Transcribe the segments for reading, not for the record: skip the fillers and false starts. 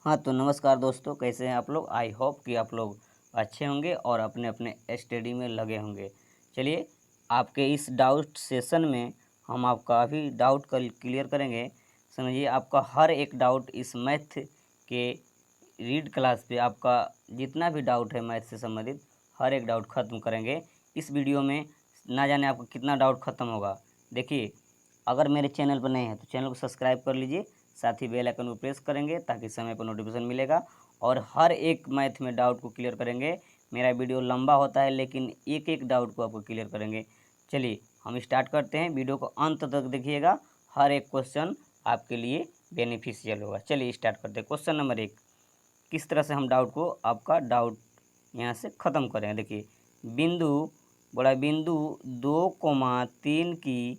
हाँ तो नमस्कार दोस्तों, कैसे हैं आप लोग। आई होप कि आप लोग अच्छे होंगे और अपने अपने स्टडी में लगे होंगे। चलिए, आपके इस डाउट सेशन में हम आपका अभी डाउट क्लियर करेंगे। समझिए, आपका हर एक डाउट इस मैथ के रीड क्लास पे आपका जितना भी डाउट है मैथ से संबंधित हर एक डाउट ख़त्म करेंगे इस वीडियो में। ना जाने आपका कितना डाउट ख़त्म होगा। देखिए, अगर मेरे चैनल पर नए हैं तो चैनल को सब्सक्राइब कर लीजिए, साथ ही बेल आइकन को प्रेस करेंगे ताकि समय पर नोटिफिकेशन मिलेगा और हर एक मैथ में डाउट को क्लियर करेंगे। मेरा वीडियो लंबा होता है लेकिन एक एक डाउट को आपको क्लियर करेंगे। चलिए हम स्टार्ट करते हैं, वीडियो को अंत तक देखिएगा, हर एक क्वेश्चन आपके लिए बेनिफिशियल होगा। चलिए स्टार्ट करते हैं। क्वेश्चन नंबर 1, किस तरह से हम डाउट को आपका डाउट यहाँ से ख़त्म करेंगे। देखिए, बिंदु 2,3 की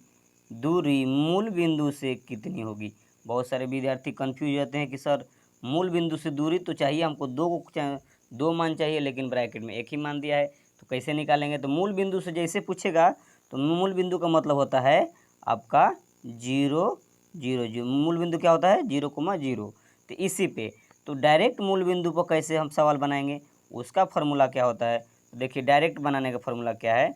दूरी मूल बिंदु से कितनी होगी। बहुत सारे विद्यार्थी कंफ्यूज रहते हैं कि सर मूल बिंदु से दूरी तो चाहिए हमको, दो मान चाहिए लेकिन ब्रैकेट में एक ही मान दिया है, तो कैसे निकालेंगे। तो मूल बिंदु से जैसे पूछेगा तो मूल बिंदु का मतलब होता है आपका 0, 0, 0। मूल बिंदु क्या होता है 0,0। तो इसी पे तो डायरेक्ट मूल बिंदु पर कैसे हम सवाल बनाएंगे, उसका फार्मूला क्या होता है। तो देखिए, डायरेक्ट बनाने का फार्मूला क्या है।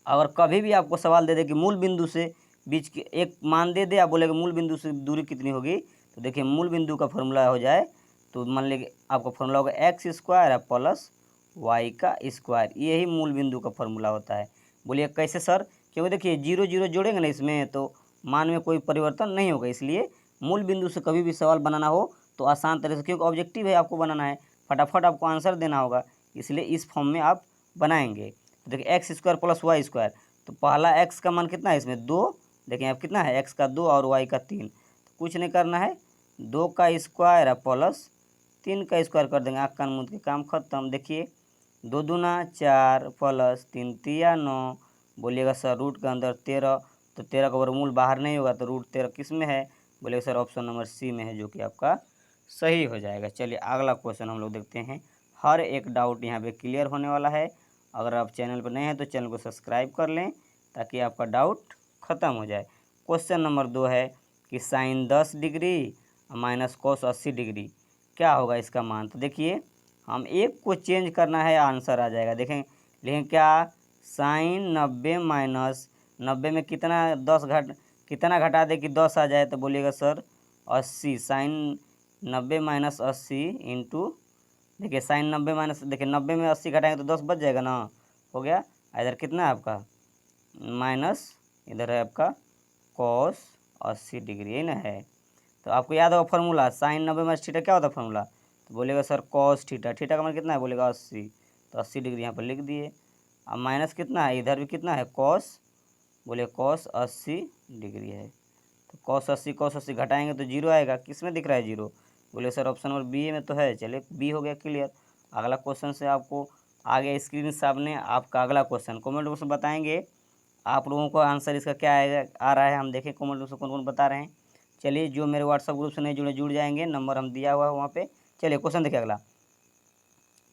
अगर कभी भी आपको सवाल दे दे कि मूल बिंदु से बीच के एक मान दे आप बोलेगा मूल बिंदु से दूरी कितनी होगी, तो देखिए मूल बिंदु का फार्मूला हो जाए तो मान लीजिए आपका फार्मूला होगा x² प्लस y का स्क्वायर। यही मूल बिंदु का फार्मूला होता है। बोलिए कैसे सर, क्योंकि देखिए 0, 0 जोड़ेंगे ना इसमें तो मान में कोई परिवर्तन नहीं होगा, इसलिए मूल बिंदु से कभी भी सवाल बनाना हो तो आसान तरह से, क्योंकि ऑब्जेक्टिव है आपको बनाना है, फटाफट आपको आंसर देना होगा, इसलिए इस फॉर्म में आप बनाएंगे। तो देखिए x² प्लस y स्क्वायर, तो पहला x का मान कितना है इसमें 2, देखिए अब कितना है x का 2 और y का 3। तो कुछ नहीं करना है, 2 का स्क्वायर प्लस 3 का स्क्वायर कर देंगे, आँख कान मूंद के काम खत्म। देखिए 2 दूना 4 प्लस 3 तिया 9। बोलिएगा सर रूट के अंदर 13, तो 13 का वर्गमूल बाहर नहीं होगा, तो रूट 13 किस में है। बोलिएगा सर ऑप्शन नंबर सी में है, जो कि आपका सही हो जाएगा। चलिए अगला क्वेश्चन हम लोग देखते हैं। हर एक डाउट यहाँ पे क्लियर होने वाला है। अगर आप चैनल पर नए हैं तो चैनल को सब्सक्राइब कर लें ताकि आपका डाउट ख़त्म हो जाए। क्वेश्चन नंबर 2 है कि sine 10 degree minus cos 80 degree क्या होगा इसका मान। तो देखिए, हम एक को चेंज करना है, आंसर आ जाएगा। देखें लेकिन क्या, साइन 90 माइनस 90 में कितना घटा दे कि 10 आ जाए। तो बोलिएगा सर 80, साइन 90 माइनस 80 इंटू, देखिए साइन 90 माइनस, देखिए 90 में 80 घटाएंगे तो 10 बच जाएगा ना, हो गया। इधर कितना है आपका माइनस, इधर है आपका कॉस 80 डिग्री, है ना है। तो आपको याद होगा फार्मूला, साइन 90 माइनस थीटा क्या होता है फार्मूला। तो बोलेगा सर कॉस थीटा, थीटा का मान कितना है, बोलेगा 80, तो 80 डिग्री यहाँ पर लिख दिए। अब माइनस कितना है, इधर भी कितना है कॉस, बोले कॉस 80 डिग्री है। तो कॉस 80 घटाएंगे तो 0 आएगा, किस में दिख रहा है 0, बोले सर ऑप्शन नंबर बी में तो है। चलिए बी हो गया क्लियर। अगला क्वेश्चन से आपको आगे स्क्रीन सामने आपका अगला क्वेश्चन कमेंट बॉक्स में बताएंगे आप लोगों को आंसर इसका क्या आएगा आ रहा है। हम देखें कमेंट बॉक्स में कौन कौन बता रहे हैं। चलिए, जो मेरे व्हाट्सअप ग्रुप से नहीं जुड़े जुड़ जाएंगे, नंबर हम दिया हुआ है वहाँ पे। चलिए क्वेश्चन देखिए अगला,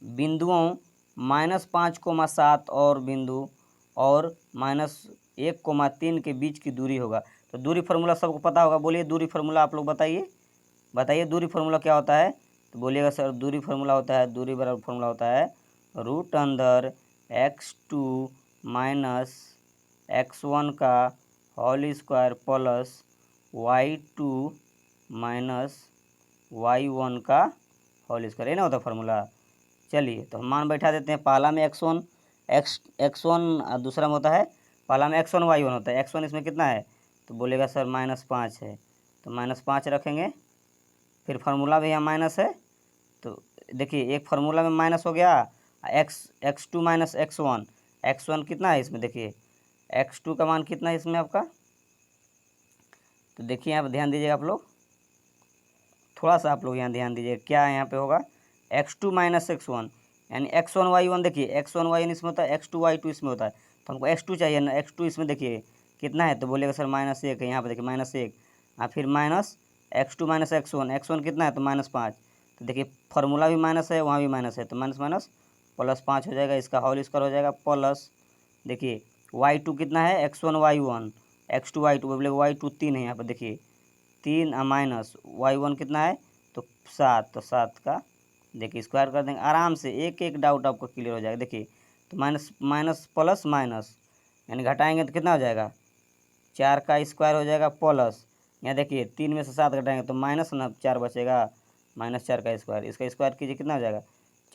बिंदुओं -5,7 और बिंदु और -1,3 के बीच की दूरी होगा। तो दूरी फार्मूला सबको पता होगा, बोलिए दूरी फार्मूला आप लोग बताइए दूरी फार्मूला क्या होता है। तो बोलिएगा सर दूरी फार्मूला होता है, दूरी बराबर फार्मूला होता है रूट अंदर x2 माइनस x1 का whole square plus y2 minus y1 का होल स्क्वायर, ये ना होता फार्मूला। चलिए तो हम मान बैठा देते हैं, पहला में x1 दूसरा में होता है, पहला में x1 y1 होता है। x1 इसमें कितना है, तो बोलेगा सर -5 है, तो -5 रखेंगे। फिर फार्मूला भी यहाँ माइनस है, तो देखिए एक फार्मूला में माइनस हो गया, x2 माइनस x1 कितना है इसमें, देखिए x2 का मान कितना है इसमें आपका। तो देखिए यहाँ पर ध्यान दीजिएगा आप लोग, थोड़ा सा आप लोग यहाँ ध्यान दीजिएगा क्या यहाँ पे होगा, x2 माइनस x1 यानी x1 y1। देखिए x1 y1 इसमें होता है, x2 y2 इसमें होता है, तो हमको x2 चाहिए ना, x2 इसमें देखिए कितना है, तो बोलेगा सर -1 है, यहाँ पे देखिए -1 फिर माइनस x2 माइनस x1 कितना है, तो -5। तो देखिए फार्मूला भी माइनस है, वहाँ भी माइनस है, तो माइनस माइनस प्लस 5 हो जाएगा, इसका होल स्क्वायर हो जाएगा प्लस, देखिए y2 कितना है x1 y1, x2 y2 बोले y2 3 है यहाँ पर, देखिए 3 माइनस y1 कितना है, तो तो 7, तो 7 का देखिए स्क्वायर कर देंगे आराम से, एक एक डाउट आपको क्लियर हो जाएगा। देखिए तो माइनस माइनस प्लस माइनस, यानी घटाएंगे तो कितना हो जाएगा, 4 का स्क्वायर हो जाएगा प्लस, यहाँ देखिए 3 में से 7 घटाएंगे तो माइनस ना 4 बचेगा, -4 का स्क्वायर, इसका स्क्वायर कीजिए कितना हो जाएगा,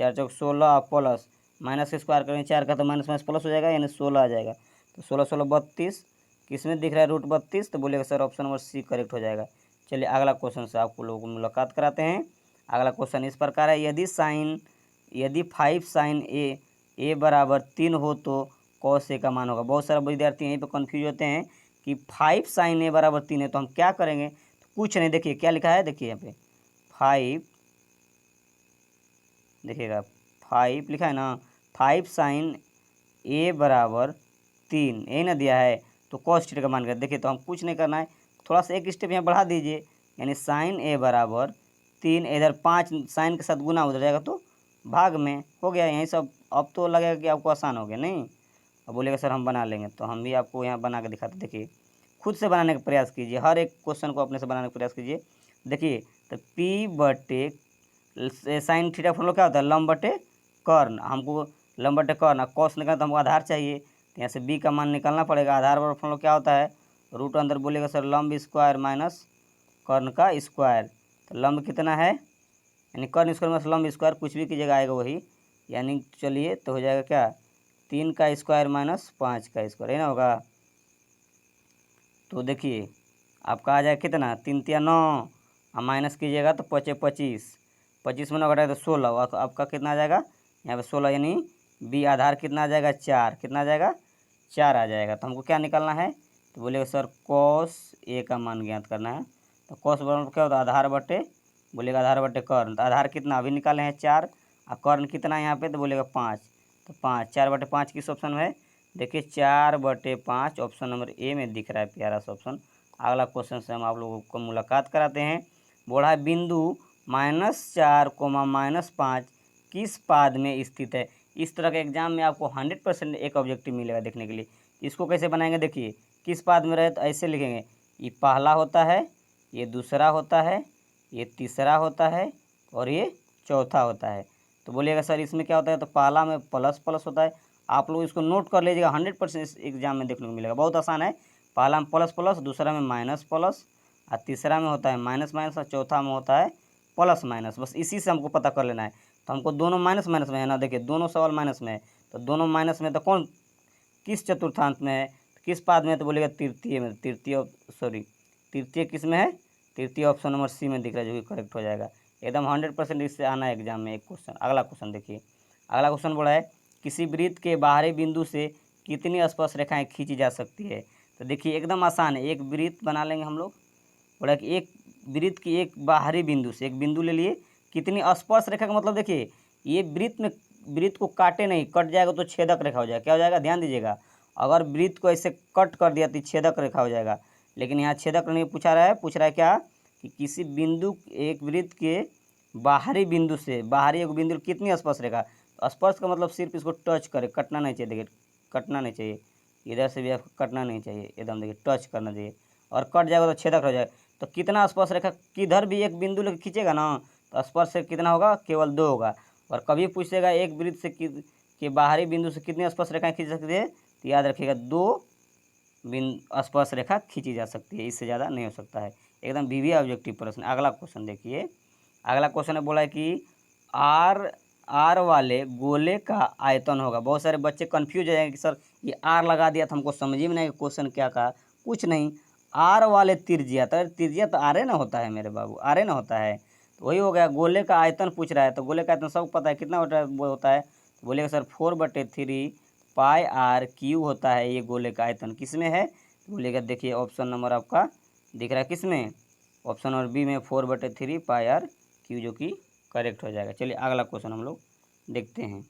4 चौक 16 प्लस माइनस का स्क्वायर करेंगे 4 का तो माइनस माइनस प्लस हो जाएगा, यानी 16 आ जाएगा। तो 16 16 32, किस में दिख रहा है √32, तो बोलिएगा sir option number C correct हो जाएगा। चलिए अगला क्वेश्चन से आपको लोगों को मुलाकात कराते हैं। अगला क्वेश्चन इस प्रकार है, यदि 5 साइन ए बराबर 3 हो तो कॉस ए का मान होगा। बहुत सारे विद्यार्थी यहीं पे कंफ्यूज होते हैं कि 5 साइन ए बराबर 3 है तो हम क्या करेंगे, तो कुछ नहीं, देखिए क्या लिखा है, देखिए यहाँ पे 5, देखिएगा 5 लिखा है ना, 5 साइन ए बराबर 3 यही ना दिया है, तो कॉस थीटा का मान कर देखिए। तो हम कुछ नहीं करना है, थोड़ा सा एक स्टेप यहाँ बढ़ा दीजिए, यानी साइन ए बराबर 3, इधर 5 साइन के साथ गुना उधर जाएगा तो भाग में हो गया, यही सब। अब तो लगेगा कि आपको आसान हो गया, नहीं? अब बोलेगा सर हम बना लेंगे, तो हम भी आपको यहाँ बना के दिखाते। देखिए खुद से बनाने का प्रयास कीजिए, हर एक क्वेश्चन को अपने से बनाने का प्रयास कीजिए। देखिए तो पी बटे साइन थीटा फॉर्मूला क्या होता है, लंब बटे कर्ण, हमको लंब बटे कर्ण, कॉस निकालना तो हमको आधार चाहिए, तो यहाँ से बी का मान निकालना पड़ेगा। आधार बराबर फॉर्मूला क्या होता है, रूट अंदर बोलेगा सर लंब स्क्वायर माइनस कर्ण का स्क्वायर, तो लंब कितना है, यानी कर्ण स्क्वायर माइनस लंब स्क्वायर, कुछ भी कीजिएगा आएगा वही, यानी चलिए तो हो जाएगा क्या, 3 का स्क्वायर माइनस 5 का स्क्वायर, है ना होगा। तो देखिए आपका आ जाएगा कितना, 3 तिया 9, और माइनस कीजिएगा तो 5 25, 25 में 9 घटाए तो 16, और आपका कितना आ जाएगा यहाँ पे 16, यानी बी आधार कितना आ जाएगा 4, कितना आ जाएगा 4 आ जाएगा। तो हमको क्या निकालना है, तो बोलेगा सर कॉस ए का मान ज्ञात करना है। तो कॉस बराबर क्या होता है, आधार बटे, बोलेगा आधार बटे कर्ण, तो आधार कितना अभी निकाले हैं 4, और कर्ण कितना है यहाँ पे, तो बोलेगा 5, तो 5, 4 बटे 5 किस ऑप्शन में है, देखिए 4 बटे 5 ऑप्शन नंबर ए में दिख रहा है, प्यारा सा ऑप्शन। अगला क्वेश्चन से हम आप लोगों को मुलाकात कराते हैं। बोला है बिंदु -4, -5 किस पाद में स्थित है। इस तरह के एग्जाम में आपको 100% एक ऑब्जेक्टिव मिलेगा देखने के लिए। इसको कैसे बनाएंगे, देखिए किस पाद में रहे तो ऐसे लिखेंगे, ये पहला होता है, ये दूसरा होता है, ये तीसरा होता है, और ये चौथा होता है। तो बोलिएगा सर इसमें क्या होता है, तो पहला में प्लस प्लस होता है। आप लोग इसको नोट कर लीजिएगा, 100% इस एग्जाम में देखने को मिलेगा, बहुत आसान है। पहला में प्लस प्लस, दूसरा में माइनस प्लस, और तीसरा में होता है माइनस माइनस, और चौथा में होता है प्लस माइनस। बस इसी से हमको पता कर लेना है। तो हमको दोनों माइनस माइनस में है ना, देखिए दोनों सवाल माइनस में है, तो दोनों माइनस में तो कौन किस चतुर्थांश में है, किस पाद में है, तो बोलेगा तृतीय में, तृतीय किस में है, तृतीय ऑप्शन नंबर सी में दिख रहा है, जो कि करेक्ट हो जाएगा एकदम 100%। इससे आना है एग्जाम में एक क्वेश्चन। अगला क्वेश्चन देखिए, अगला क्वेश्चन बोला है किसी वृत्त के बाहरी बिंदु से कितनी स्पर्श रेखाएं खींची जा सकती है। तो देखिए एकदम आसान है, एक वृत्त बना लेंगे हम लोग। बोला कि एक वृत्त की एक बाहरी बिंदु से, एक बिंदु ले लिए, कितनी स्पर्श रेखा का मतलब देखिए ये वृत्त को काटे नहीं, कट जाएगा तो छेदक रेखा हो जाएगा, क्या हो जाएगा, ध्यान दीजिएगा। अगर वृत्त को ऐसे कट कर दिया तो छेदक रेखा हो जाएगा, लेकिन यहाँ छेदक नहीं पूछ रहा है क्या, कि किसी बिंदु, एक वृत्त के बाहरी बिंदु से, बाहरी एक बिंदु कितनी स्पर्श रेखा। तो स्पर्श का मतलब सिर्फ इसको टच करे, कटना नहीं चाहिए, देखिए कटना नहीं चाहिए, इधर से भी आपको कटना नहीं चाहिए, एकदम देखिए टच करना चाहिए, और कट जाएगा तो छेदक हो जाएगा। तो कितना स्पर्श रेखा, किधर भी एक बिंदु लेकर खींचेगा ना, तो स्पर्श रेखा कितना होगा, केवल 2 होगा। और कभी पूछेगा एक वृत्त से के बाहरी बिंदु से कितनी स्पर्श रेखाएं खींच सकती है, तो याद रखिएगा 2 स्पर्श रेखा खींची जा सकती है, इससे ज़्यादा नहीं हो सकता है। एकदम वीवी ऑब्जेक्टिव प्रश्न। अगला क्वेश्चन देखिए, अगला क्वेश्चन है बोला है कि आर वाले गोले का आयतन होगा। बहुत सारे बच्चे कंफ्यूज हो जाएंगे कि सर ये आर लगा दिया था, हमको समझ में नहीं क्वेश्चन क्या कहा। कुछ नहीं, आर वाले त्रिज्या, तो त्रिज्या तो आर ना होता है मेरे बाबू, आर ना होता है, तो वही हो गया। गोले का आयतन पूछ रहा है, तो गोले का आयतन सबको पता है कितना होता है, तो बोलेगा सर 4/3 पाई आर क्यू होता है। ये गोले का आयतन किस में है, तो बोलेगा देखिए ऑप्शन नंबर आपका दिख रहा है किस में, ऑप्शन नंबर बी में 4/3 पाई आर क्यू, जो कि करेक्ट हो जाएगा। चलिए अगला क्वेश्चन हम लोग देखते हैं।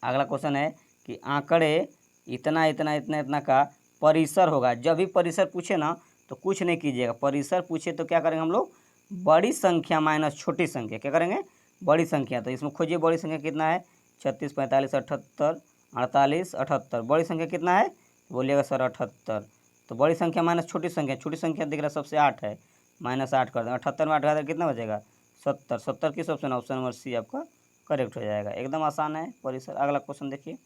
अगला क्वेश्चन है कि आंकड़े इतना इतना इतना इतना का परिसर होगा। जब भी परिसर पूछे ना तो कुछ नहीं कीजिएगा, परिसर पूछे तो क्या करेंगे हम लोग, बड़ी संख्या माइनस छोटी संख्या, क्या करेंगे, बड़ी संख्या। तो इसमें खोजिए बड़ी संख्या कितना है, 36, 45, 78, 48, 78। बड़ी संख्या कितना है, बोलिएगा सर 78। तो बड़ी संख्या माइनस छोटी संख्या, छोटी संख्या दिख रहा है सबसे 8 है, -8 कर दें, 78 में 8 का कितना बचेगा, 70, 70 किस ऑप्शन, ऑप्शन नंबर सी आपका करेक्ट हो जाएगा। एकदम आसान है परिसर। अगला क्वेश्चन देखिए,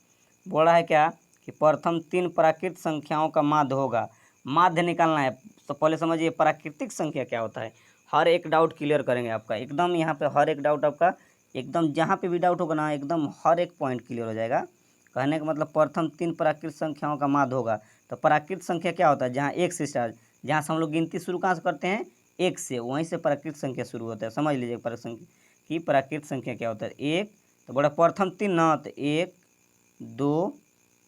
बोला है क्या कि प्रथम 3 प्राकृत संख्याओं का माध्य होगा। माध्य निकालना है तो पहले समझिए प्राकृतिक संख्या क्या होता है। हर एक डाउट क्लियर करेंगे आपका, एकदम यहाँ पे हर एक डाउट आपका, एकदम जहाँ पे भी डाउट होगा ना एकदम हर एक पॉइंट क्लियर हो जाएगा। कहने का मतलब प्रथम 3 प्राकृत संख्याओं का माध्य होगा। तो प्राकृत संख्या क्या होता है, जहाँ एक से स्टार्ट, जहाँ से हम लोग गिनती शुरू कहाँ से करते हैं, एक से, वहीं से प्राकृत संख्या शुरू होता है। समझ लीजिए प्राकृत संख्या क्या होता है। एक तो बड़ा प्रथम 3 ना, तो 1 2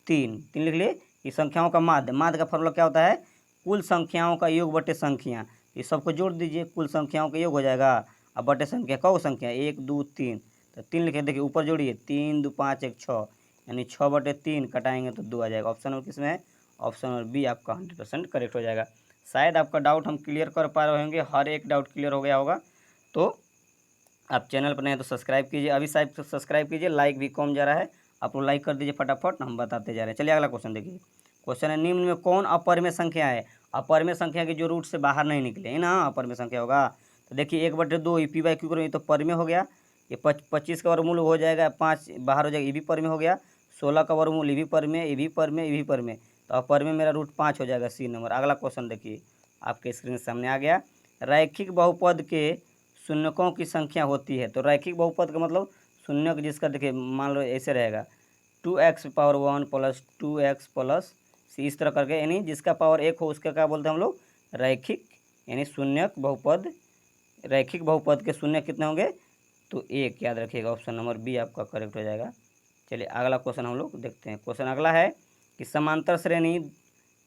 3 3 लिख लिए। ये संख्याओं का माध्य, माध्य का फॉर्मूला क्या होता है, कुल संख्याओं का योग बटे संख्या। ये सबको जोड़ दीजिए, कुल संख्याओं का योग हो जाएगा। अब बटे संख्या, कौ संख्या 1 2 3, तो 3 लिखे, देखिए ऊपर जोड़िए, 3 2 5 1 6, यानी 6/3 कटाएंगे तो 2 आ जाएगा। ऑप्शन नंबर किसमें है, ऑप्शन नंबर बी आपका 100% करेक्ट हो जाएगा। शायद आपका डाउट हम क्लियर कर पा रहे होंगे, हर एक डाउट क्लियर हो गया होगा। तो आप चैनल पर नहीं तो सब्सक्राइब कीजिए, अभी शायद सब्सक्राइब कीजिए, लाइक भी कम जा रहा है, आप लोग लाइक कर दीजिए फटाफट, हम बताते जा रहे हैं। चलिए अगला क्वेश्चन देखिए। क्वेश्चन है, निम्न में कौन अपरिमेय संख्या है। अपरिमेय संख्या की जो रूट से बाहर नहीं निकले है ना, अपरिमेय संख्या होगा। तो देखिए 1/2 ये p/q करो, ये तो परिमेय हो गया। ये 25 का वर्गमूल हो जाएगा, 5 बाहर हो जाएगा, ये भी परिमेय हो गया। 16 का वर्गमूल ये भी परिमेय, ये भी परिमेय, ये भी परिमेय, तो अपरिमेय मेरा रूट 5 हो जाएगा, सी नंबर। अगला क्वेश्चन देखिए, आपके स्क्रीन के सामने आ गया। रैखिक बहुपद के शून्यकों की संख्या होती है। तो रैखिक बहुपद का मतलब शून्यक जिसका, देखिए मान लो ऐसे रहेगा 2x⁻1 + 2x + c, इस तरह करके, यानी जिसका पावर 1 हो उसका क्या बोलते हैं हम लोग, रैखिक, यानी शून्यक बहुपद। रैखिक बहुपद के शून्य कितने होंगे, तो 1, याद रखिएगा, ऑप्शन नंबर बी आपका करेक्ट हो जाएगा। चलिए अगला क्वेश्चन हम लोग देखते हैं। क्वेश्चन अगला है कि समांतर श्रेणी,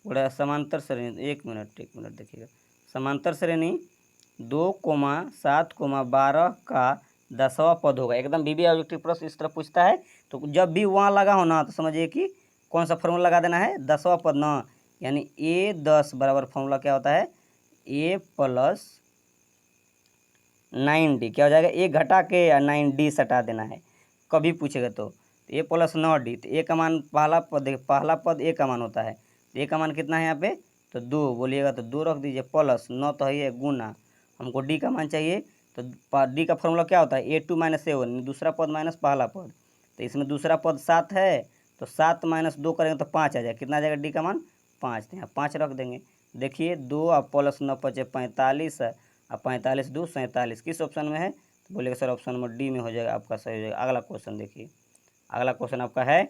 बड़ा समांतर श्रेणी, एक मिनट देखिएगा। समांतर श्रेणी 2,7,12 का 10वां पद होगा। एकदम बीबी ऑब्जेक्टिव प्रश्न इस तरह पूछता है, तो जब भी वहाँ लगा हो ना तो समझिए कि कौन सा फॉर्मूला लगा देना है, 10वां पद ना, यानी A10 बराबर फॉर्मूला क्या होता है, A + 9D क्या हो जाएगा, A घटा के या 9D सटा देना है, कभी पूछेगा तो A + 9D। तो A का मान, पहला पद A का मान होता है, तो A का मान कितना है यहाँ पे, तो 2 बोलिएगा तो 2 रख दीजिए, प्लस 9 तो है ये गुना, हमको D का मान चाहिए। तो D का फॉर्मूला क्या होता है, A2 - A1, दूसरा पद माइनस पहला पद। तो इसमें दूसरा पद 7 है, तो 7 - 2 करेंगे तो 5 आ जाएगा। कितना आ जाएगा D का मान, 5। तो यहाँ 5 रख देंगे। देखिए 2 और प्लस 9 × 5 = 45, और 45 × 2 = 47, किस ऑप्शन में है, तो बोलिएगा सर ऑप्शन नंबर डी में हो जाएगा, आपका सही हो जाएगा। अगला क्वेश्चन देखिए, अगला क्वेश्चन आपका है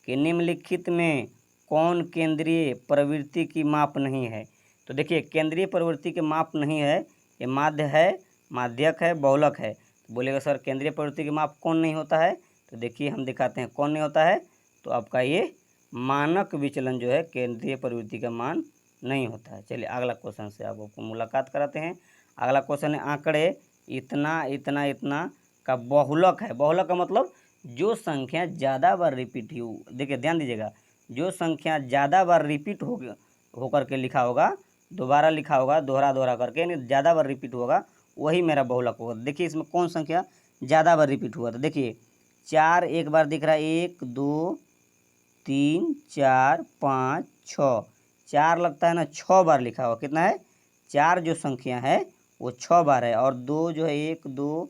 कि निम्नलिखित में कौन केंद्रीय प्रवृत्ति की माप नहीं है। तो देखिए केंद्रीय प्रवृत्ति के माप नहीं है, ये माध्य है, माध्यक है, बहुलक है। तो बोलेगा सर केंद्रीय प्रवृत्ति के माप कौन नहीं होता है, तो देखिए हम दिखाते हैं कौन नहीं होता है। तो आपका ये मानक विचलन जो है केंद्रीय प्रवृत्ति का मान नहीं होता है। चलिए अगला क्वेश्चन से आपको मुलाकात कराते हैं। अगला क्वेश्चन है, आंकड़े इतना इतना इतना का बहुलक है। बहुलक का मतलब जो संख्या ज़्यादा बार रिपीट हो, देखिए ध्यान दीजिएगा, जो संख्या ज़्यादा बार रिपीट होकर के लिखा होगा, दोबारा लिखा होगा, दोहरा करके, यानी ज़्यादा बार रिपीट होगा, वही मेरा बहुलक होगा। देखिए इसमें कौन संख्या ज़्यादा बार रिपीट हुआ, तो देखिए 4 एक बार दिख रहा है, 1 2 3 4 5 6, 4 लगता है ना 6 बार लिखा हुआ, कितना है, 4 जो संख्या है वो 6 बार है, और 2 जो है 1 2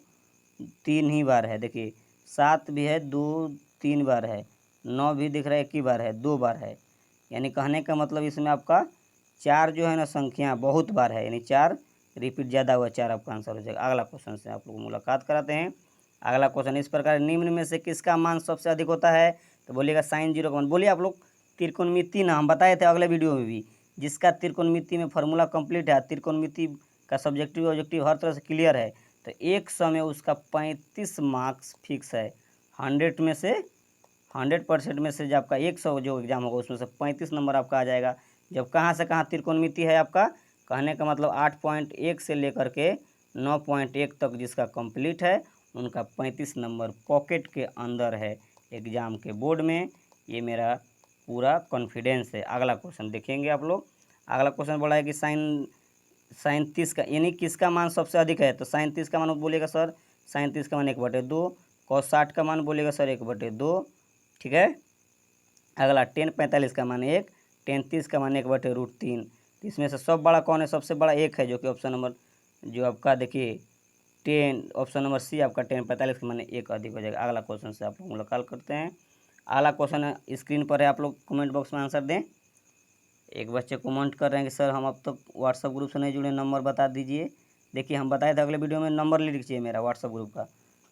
3 ही बार है। देखिए 7 भी है, 2 3 बार है, 9 भी दिख रहा है 1 ही बार है, 2 बार है। यानी कहने का मतलब इसमें आपका 4 जो है ना संख्या बहुत बार है, यानी 4 रिपीट ज़्यादा हुआ, 4 आपका आंसर हो जाएगा। अगला क्वेश्चन से आप लोग मुलाकात कराते हैं। अगला क्वेश्चन इस प्रकार, निम्न में से किसका मान सबसे अधिक होता है, तो बोलिएगा sin 0 का मान। बोलिए आप लोग त्रिकोणमिति ना, हम बताए थे अगले वीडियो में भी, जिसका त्रिकोणमिति में फार्मूला कंप्लीट है, त्रिकोणमिति का सब्जेक्टिव ऑब्जेक्टिव हर तरह से क्लियर है, तो एक समय उसका 35 मार्क्स फिक्स है। 100 में से 100% में से जब आपका 100 जो एग्जाम होगा उसमें से 35 नंबर आपका आ जाएगा। जब कहाँ से कहाँ त्रिकोणमिति है आपका, कहने का मतलब 8.1 से लेकर के 9.1 तक जिसका कंप्लीट है उनका 35 नंबर पॉकेट के अंदर है एग्ज़ाम के बोर्ड में, ये मेरा पूरा कॉन्फिडेंस है। अगला क्वेश्चन देखेंगे आप लोग। अगला क्वेश्चन बोला है कि साइन 30 का, यानी किसका मान सबसे अधिक है, तो साइन 30 का मान बोलेगा सर, साइन 30 का मान 1/2, cos 60 का मान बोलेगा सर 1/2, ठीक है। अगला tan 45 का मान 1, tan 30 का मान 1/√3। तो इसमें से सब बड़ा कौन है, सबसे बड़ा 1 है, जो कि ऑप्शन नंबर जो आपका देखिए 10, ऑप्शन नंबर सी आपका 1045 के माने 1 अधिक हो जाएगा। अगला क्वेश्चन से आप लोग मुलाकात करते हैं। अगला क्वेश्चन स्क्रीन पर है, आप लोग कमेंट बॉक्स में आंसर दें। एक बच्चे कमेंट कर रहे हैं कि सर हम अब तक व्हाट्सअप ग्रुप से नहीं जुड़े, नंबर बता दीजिए। देखिए हम बताए थे अगले वीडियो में, नंबर लिख लीजिए मेरा व्हाट्सअप ग्रुप का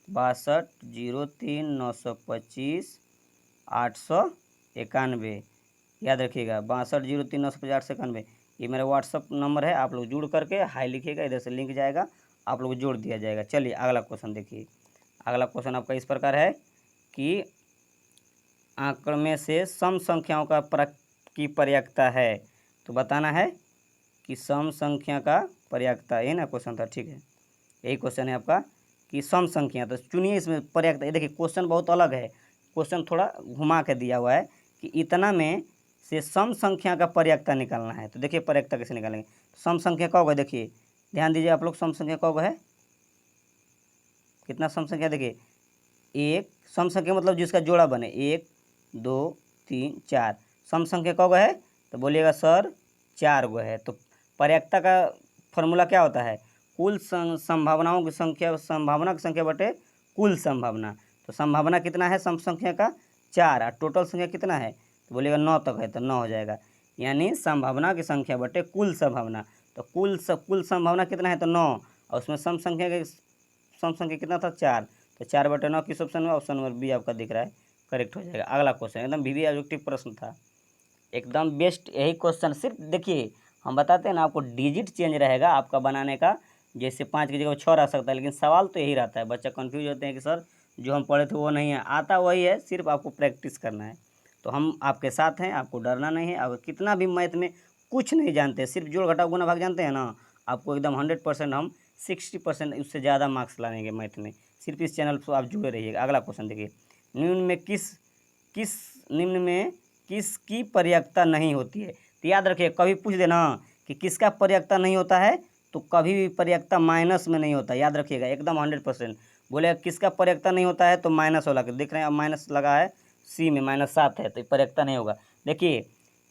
6203 925 891। याद रखिएगा 6203 925 891, ये मेरा व्हाट्सअप नंबर है। आप लोग जुड़ करके हाई लिखिएगा, इधर से लिंक जाएगा, आप लोग जोड़ दिया जाएगा। चलिए अगला क्वेश्चन देखिए। अगला क्वेश्चन आपका इस प्रकार है कि आंकड़े में से सम संख्याओं की पर्यायता है, तो बताना है कि सम संख्या का पर्यायता, ये ना क्वेश्चन था, ठीक है, यही क्वेश्चन है आपका कि सम संख्या। तो चुनिए इसमें पर्यायता। देखिए क्वेश्चन बहुत अलग है, क्वेश्चन थोड़ा घुमा के दिया हुआ है कि इतना में से सम संख्या का पर्यायता निकालना है। तो देखिए पर्यायता कैसे निकालेंगे। सम संख्या का होगा, देखिए ध्यान दीजिए आप लोग, सम संख्या का होगा है कितना सम संख्या, देखिए एक सम संख्या मतलब जिसका जोड़ा बने, 1 2 3 4 सम संख्या का होगा है। तो बोलिएगा सर 4 गो है। तो पर्यायता का फॉर्मूला क्या होता है, कुल संभावनाओं की संख्या, संभावना की संख्या बटे कुल संभावना। तो संभावना कितना है सम संख्या का 4, और टोटल संख्या कितना है, तो बोलिएगा 9 तक है, तो 9 हो जाएगा। यानी संभावना की संख्या बटे कुल संभावना। तो कुल संभावना कितना है, तो 9, और उसमें सम संख्या कितना था 4, तो 4/9 किस ऑप्शन में, ऑप्शन नंबर बी आपका दिख रहा है, करेक्ट हो जाएगा। अगला क्वेश्चन एकदम वीवी ऑब्जेक्टिव प्रश्न था, एकदम बेस्ट यही क्वेश्चन। सिर्फ देखिए हम बताते हैं ना आपको, डिजिट चेंज रहेगा आपका बनाने का, जैसे 5 की जगह 6 रह सकता है, लेकिन सवाल तो यही रहता है। बच्चा कंफ्यूज होते हैं कि सर जो हम पढ़े थे वो नहीं है, आता वही है, सिर्फ आपको प्रैक्टिस करना है। तो हम आपके साथ हैं, आपको डरना नहीं है। अगर कितना भी मैथ में कुछ नहीं जानते, सिर्फ जोड़ घटाव गुणा भाग जानते हैं ना, आपको एकदम 100% हम 60% उससे ज़्यादा मार्क्स लाएंगे मैथ में। सिर्फ इस चैनल पर आप जुड़े रहिएगा। अगला क्वेश्चन देखिए, निम्न में किसकी पर्यायता नहीं होती है। तो याद रखिए, कभी पूछ देना कि किसका पर्यायता नहीं होता है, तो कभी भी पर्यायता माइनस में नहीं होता। याद रखिएगा एकदम 100%। बोले किसका पर्यायता नहीं होता है, तो माइनस वाला देख रहे हैं, अब माइनस लगा है सी में, -7 है, तो पर्यायता नहीं होगा। देखिए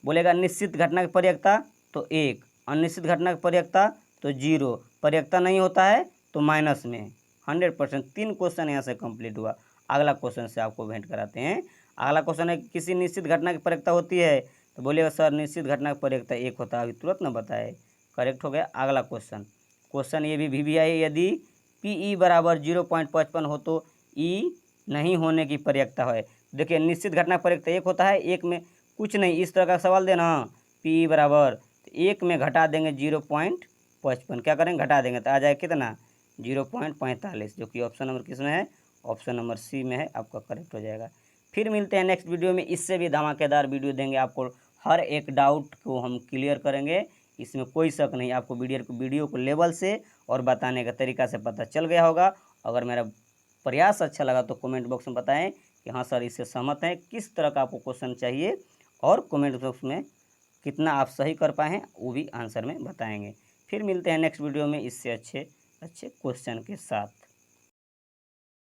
बोलेगा निश्चित घटना की पर्यायता तो 1, अनिश्चित घटना की पर्यायता तो 0, पर्यायता नहीं होता है तो माइनस में 100%। 3 क्वेश्चन यहाँ से कंप्लीट हुआ। अगला क्वेश्चन से आपको भेंट कराते हैं। अगला क्वेश्चन है, किसी निश्चित घटना की पर्यायता होती है, तो बोलिएगा सर निश्चित घटना की पर्यायता 1 होता है, अभी तुरंत ना बताए, करेक्ट हो गया। अगला क्वेश्चन ये भी VVI, यदि PE बराबर 0.55 हो तो E नहीं होने की पर्यायता है। देखिए निश्चित घटना की पर्यायता 1 होता है, 1 में कुछ नहीं, इस तरह का सवाल देना, PE बराबर 1 में घटा देंगे 0.55, क्या करेंगे घटा देंगे, तो आ जाए कितना 0.45, जो कि ऑप्शन नंबर किस में है, ऑप्शन नंबर सी में है, आपका करेक्ट हो जाएगा। फिर मिलते हैं नेक्स्ट वीडियो में, इससे भी धमाकेदार वीडियो देंगे आपको, हर एक डाउट को हम क्लियर करेंगे, इसमें कोई शक नहीं। आपको वीडियो को लेवल से और बताने का तरीका से पता चल गया होगा। अगर मेरा प्रयास अच्छा लगा तो कमेंट बॉक्स में बताएं कि हाँ सर इससे सहमत हैं, किस तरह का आपको क्वेश्चन चाहिए, और कमेंट बॉक्स में कितना आप सही कर पाए हैं वो भी आंसर में बताएंगे। फिर मिलते हैं नेक्स्ट वीडियो में इससे अच्छे क्वेश्चन के साथ।